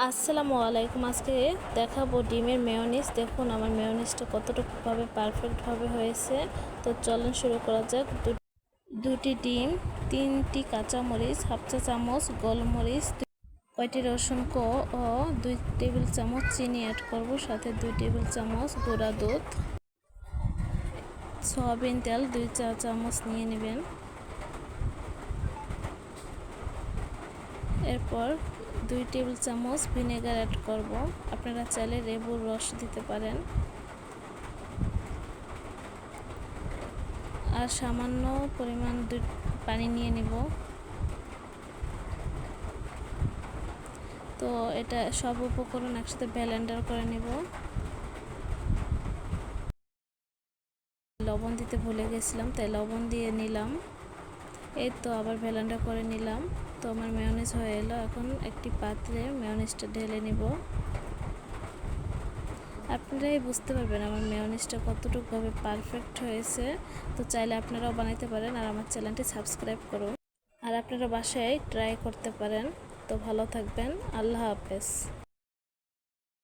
আসসালামু আলাইকুম। আজকে দেখাবো ডিমের মেয়োনিজ। দেখুন আমার মেয়োনিজটা কতটুকুভাবে পারফেক্টভাবে হয়েছে। তো চলুন শুরু করা যাক। দুটি ডিম, 3টি কাঁচামরিচ, হাফ চা চামচ গোলমরিচ, কয়টি রসুন ও 2 টেবিল চামচ চিনি অ্যাড করব, সাথে 2 টেবিল চামচ গুঁড়া দুধ, সয়াবিন তেল 2 চা চামচ নিয়ে নেবেন। এরপর 2 টেবিল চামচ ভিনেগার অ্যাড করব। আপনারা চাইলে লেবুর রস দিতে পারেন। আর সামান্য পরিমাণ পানি নিয়ে নিব। তো এটা সব উপকরণ একসাথে ব্লেন্ডার করে নিব। লবণ দিতে ভুলে গেছিলাম, তাই লবণ দিয়ে নিলাম। এই তো আবার ব্লেন্ডার করে নিলাম। তো আমার মেয়োনিজ হয়ে এলো। এখন একটি পাত্রে মেয়োনিজটা ঢেলে নিব। আপনারাই বুঝতে পারবেন আমার মেয়োনিজটা কতটুকুভাবে পারফেক্ট হয়েছে। তো চাইলে আপনারাও বানাইতে পারেন আর আমার চ্যানেলটি সাবস্ক্রাইব করুন। আর আপনারা বাসায় ট্রাই করতে পারেন। তো ভালো থাকবেন। আল্লাহ হাফেজ।